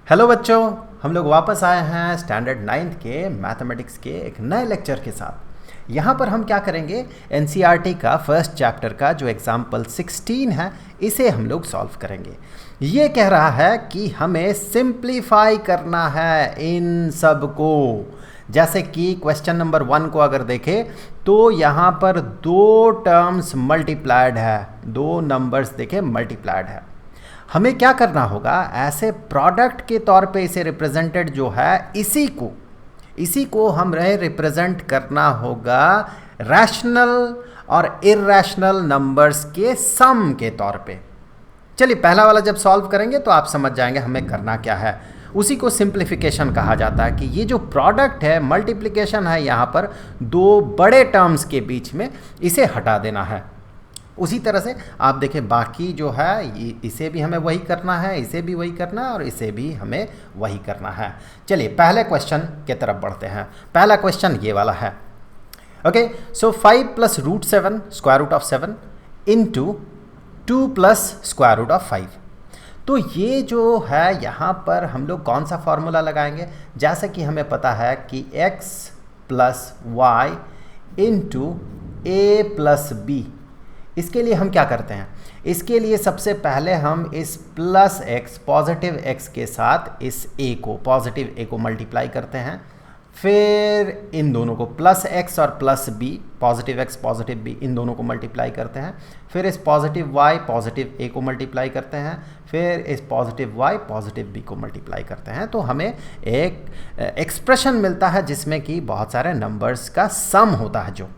Hello बच्चों, हम लोग वापस आए हैं स्टैंडर्ड 9th के मैथमेटिक्स के एक नए लेक्चर के साथ। यहाँ पर हम क्या करेंगे, एनसीईआरटी का फर्स्ट चैप्टर का जो एग्जाम्पल 16 है इसे हम लोग सॉल्व करेंगे। ये कह रहा है कि हमें सिंप्लीफाई करना है इन सब को। जैसे कि क्वेश्चन नंबर 1 को अगर देखें तो यहाँ पर दो टर्म्स मल्टीप्लाइड है, दो नंबर्स देखें मल्टीप्लाइड है। हमें क्या करना होगा, ऐसे प्रोडक्ट के तौर पे इसे रिप्रेजेंटेड जो है इसी को हम रिप्रेजेंट करना होगा रैशनल और इरैशनल नंबर्स के सम के तौर पे। चलिए पहला वाला जब सॉल्व करेंगे तो आप समझ जाएंगे हमें करना क्या है। उसी को सिंप्लीफिकेशन कहा जाता है कि ये जो प्रोडक्ट है, मल्टीप्लिकेशन है, यहाँ पर दो बड़े टर्म्स के बीच में इसे हटा देना है। उसी तरह से आप देखें बाकी जो है इसे भी हमें वही करना है, इसे भी वही करना है और इसे भी हमें वही करना है। चलिए पहले क्वेश्चन की तरफ बढ़ते हैं। पहला क्वेश्चन ये वाला है। Okay, so 5 + √7 square root of 7 into 2 + square root of 5। तो ये जो है यहाँ पर हम लोग कौन सा फॉर्मूला लगाएंगे, जैसा कि हमें पता है कि x + y into a + b। इसके लिए हम क्या करते हैं, इसके लिए सबसे पहले हम इस प्लस x पॉजिटिव x के साथ इस a को पॉजिटिव a को मल्टीप्लाई करते हैं। फिर इन दोनों को प्लस x और plus b, positive x positive b, इन दोनों को मल्टीप्लाई करते हैं। फिर इस पॉजिटिव y पॉजिटिव a को मल्टीप्लाई करते हैं। फिर इस पॉजिटिव y पॉजिटिव b को मल्टीप्लाई करते हैं। तो हमें एक एक्सप्रेशन मिलता है जिसमें कि बहुत सारे नंबर्स का सम होता है जो।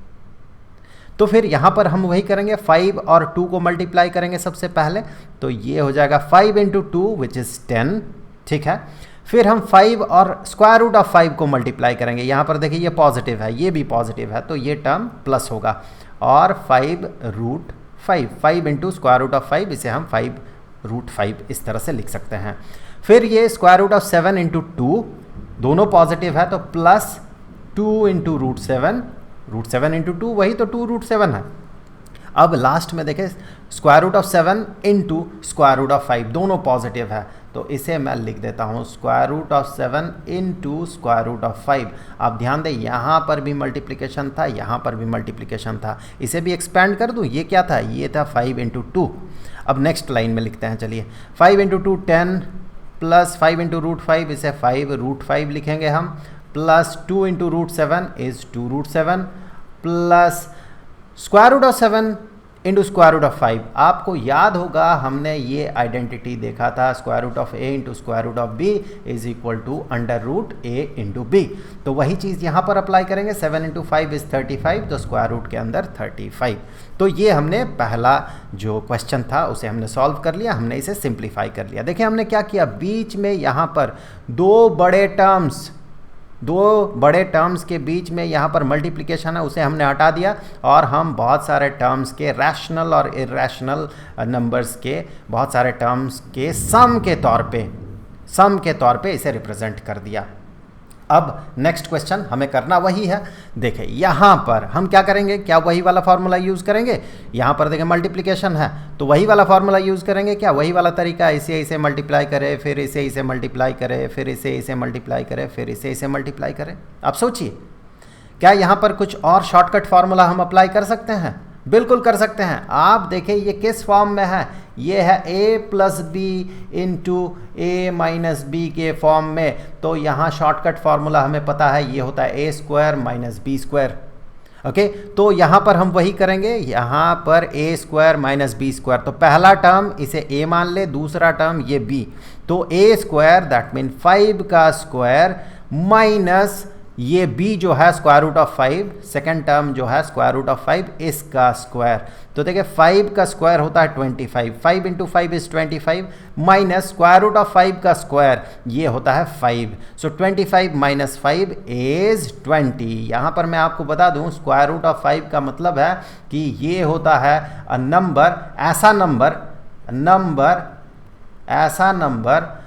तो फिर यहाँ पर हम वही करेंगे, 5 और 2 को मल्टीप्लाई करेंगे सबसे पहले। तो ये हो जाएगा 5 × 2 विच इज़ 10, ठीक है। फिर हम 5 और स्क्वायर रूट ऑफ 5 को मल्टीप्लाई करेंगे। यहाँ पर देखिए ये पॉजिटिव है, ये भी पॉजिटिव है, तो ये टर्म प्लस होगा। और 5√5, 5 × स्क्वायर रूट ऑफ 5, इसे हम 5√5 इस तरह से लिख सकते हैं। फिर ये स्क्वायर रूट ऑफ 7 × 2, दोनों पॉजिटिव है, तो प्लस 2 × √7, √7 × 2 वही तो 2√7 है। अब लास्ट में देखें square root of 7 into square root of 5, दोनों पॉजिटिव है, तो इसे मैं लिख देता हूँ square root of 7 into square root of 5। आप ध्यान दें यहाँ पर भी मल्टीप्लिकेशन था, यहाँ पर भी मल्टीप्लिकेशन था। इसे भी एक्सपेंड कर दूँ, ये क्या था, ये था 5 × 2। अब नेक्स्ट लाइन में लिखते हैं, चलिए 5 × 2 10 प्लस 5 × √5, इसे 5√5 लिखेंगे हम, plus 2 × √7 is 2√7 plus square root of 7 into square root of 5। आपको याद होगा हमने ये आइडेंटिटी देखा था, square root of a into square root of b is equal to √a into b। तो वही चीज़ यहाँ पर अप्लाई करेंगे। 7 × 5 इज़ 35, तो स्क्वायर रूट के अंदर 35। तो ये हमने पहला जो क्वेश्चन था उसे हमने सॉल्व कर लिया, हमने इसे सिंप्लीफाई कर लिया। देखिए हमने क्या किया, बीच में यहाँ पर दो बड़े टर्म्स के बीच में यहाँ पर मल्टीप्लिकेशन है, उसे हमने हटा दिया और हम बहुत सारे टर्म्स के रैशनल और इरैशनल नंबर्स के बहुत सारे टर्म्स के सम के तौर पे इसे रिप्रेजेंट कर दिया। अब नेक्स्ट क्वेश्चन हमें करना वही है। देखें यहाँ पर हम क्या करेंगे, क्या वही वाला फार्मूला यूज़ करेंगे। यहाँ पर देखें मल्टीप्लिकेशन है तो वही वाला फार्मूला यूज़ करेंगे, क्या वही वाला तरीका, इसे मल्टीप्लाई करें, फिर इसे मल्टीप्लाई करें, फिर इसे मल्टीप्लाई करें, फिर इसे मल्टीप्लाई करें। आप सोचिए क्या यहाँ पर कुछ और शॉर्टकट फार्मूला हम अप्लाई कर सकते हैं? बिल्कुल कर सकते हैं। आप देखें ये किस फॉर्म में है, ये है a + b into a - b के फॉर्म में। तो यहाँ शॉर्टकट फार्मूला हमें पता है, ये होता है a² - b²। ओके, तो यहाँ पर हम वही करेंगे, यहाँ पर a² - b²। तो पहला टर्म इसे a मान ले, दूसरा टर्म ये b, तो a² दैट मीन 5 का स्क्वायर माइनस ये b जो है square root of 5, second term जो है स्क्वायर रूट ऑफ 5 इसका स्क्वायर। तो देखिए 5 का स्क्वायर होता है 25, 5 × 5 is 25 minus square root of 5 का स्क्वायर ये होता है 5। So 25 - 5 is 20। यहाँ पर मैं आपको बता दूँ स्क्वायर रूट ऑफ 5 का मतलब है कि ये होता है ऐसा नंबर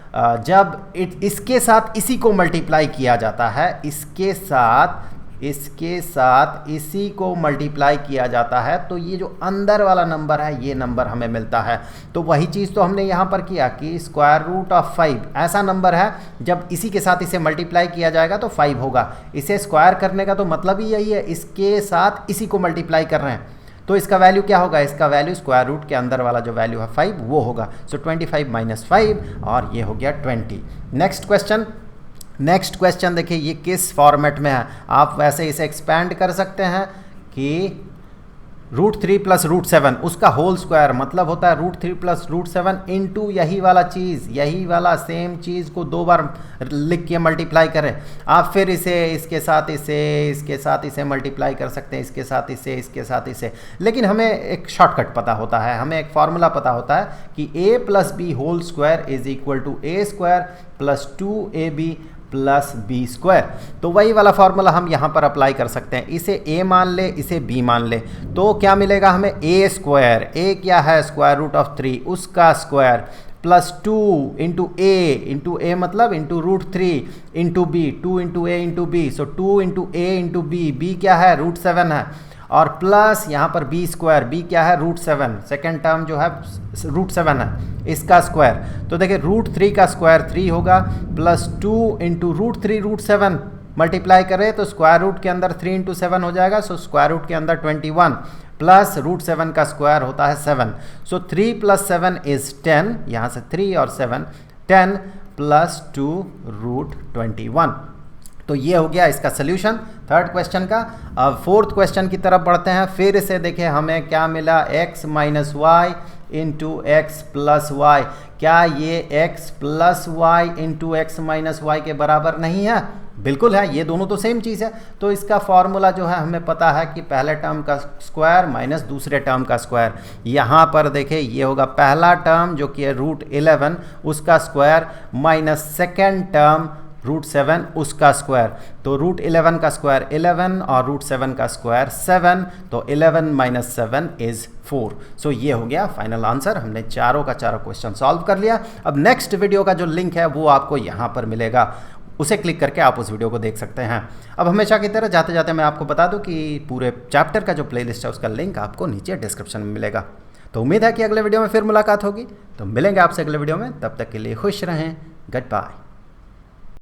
जब इसके साथ इसी को मल्टीप्लाई किया जाता है, इसके साथ इसके साथ इसी को मल्टीप्लाई किया जाता है तो ये जो अंदर वाला नंबर है ये नंबर हमें मिलता है। तो वही चीज़ तो हमने यहाँ पर किया कि स्क्वायर रूट ऑफ 5 ऐसा नंबर है जब इसी के साथ इसे मल्टीप्लाई किया जाएगा तो 5 होगा। इसे स्क्वायर करने का तो मतलब ही यही है, इसके साथ इसी को मल्टीप्लाई कर रहे हैं तो इसका वैल्यू क्या होगा, इसका वैल्यू स्क्वायर रूट के अंदर वाला जो वैल्यू है 5 वो होगा। सो 25 माइनस 5 और ये हो गया 20। नेक्स्ट क्वेश्चन देखिए ये किस फॉर्मेट में है। आप वैसे इसे एक्सपैंड कर सकते हैं कि √3 प्लस √7 उसका होल स्क्वायर मतलब होता है √3 प्लस √7 इंटू यही वाला चीज़, यही वाला सेम चीज़ को 2 बार लिख के मल्टीप्लाई करें। आप फिर इसे इसके साथ इसे मल्टीप्लाई कर सकते हैं, इसके साथ इसे। लेकिन हमें एक शॉर्टकट पता होता है, हमें एक फार्मूला पता होता है कि a plus b whole square is equal to a square plus 2ab plus b square. तो वही वाला फॉर्मूला हम यहाँ पर अप्लाई कर सकते हैं। इसे a मान ले, इसे b मान ले तो क्या मिलेगा हमें, a स्क्वायर, a क्या है स्क्वायर रूट ऑफ 3 उसका स्क्वायर प्लस 2 इंटू ए मतलब इंटू √3 इंटू बी, 2 इंटू ए इंटू बी, सो 2 इंटू ए इंटू बी क्या है √7 है, और प्लस यहाँ पर बी स्क्वायर, बी क्या है √7, सेकेंड टर्म जो है √7 है इसका स्क्वायर। तो देखिए √3 का स्क्वायर 3 होगा प्लस 2 इंटू √3 मल्टीप्लाई करें तो स्क्वायर रूट के अंदर 3 इंटू 7 हो जाएगा, सो स्क्वायर रूट के अंदर 21 प्लस √7 का स्क्वायर होता है 7। सो 3 प्लस 7 इज 10, यहाँ से 3 और 7 10 प्लस 2 √21। तो ये हो गया इसका सोल्यूशन थर्ड क्वेश्चन का। अब फोर्थ क्वेश्चन की तरफ बढ़ते हैं। फिर से देखें हमें क्या मिला, x minus y into x plus y. क्या ये x plus y into x minus y के बराबर नहीं है? बिल्कुल है, ये दोनों तो सेम चीज़ है। तो इसका फॉर्मूला जो है हमें पता है कि पहले टर्म का स्क्वायर माइनस दूसरे टर्म का स्क्वायर। यहाँ पर देखें ये होगा पहला टर्म जो कि है √11 उसका स्क्वायर माइनस सेकेंड टर्म √7 उसका स्क्वायर। तो √11 का स्क्वायर 11 और √7 का स्क्वायर 7, तो 11 माइनस 7 इज़ 4। सो ये हो गया फाइनल आंसर। हमने चारों का चारों क्वेश्चन सॉल्व कर लिया। अब नेक्स्ट वीडियो का जो लिंक है वो आपको यहाँ पर मिलेगा, उसे क्लिक करके आप उस वीडियो को देख सकते हैं। अब हमेशा की तरह जाते जाते मैं आपको बता दूं कि पूरे चैप्टर का जो प्लेलिस्ट है उसका लिंक आपको नीचे डिस्क्रिप्शन में मिलेगा। तो उम्मीद है कि अगले वीडियो में फिर मुलाकात होगी। तो मिलेंगे आपसे अगले वीडियो में, तब तक के लिए खुश रहें, गुड बाय।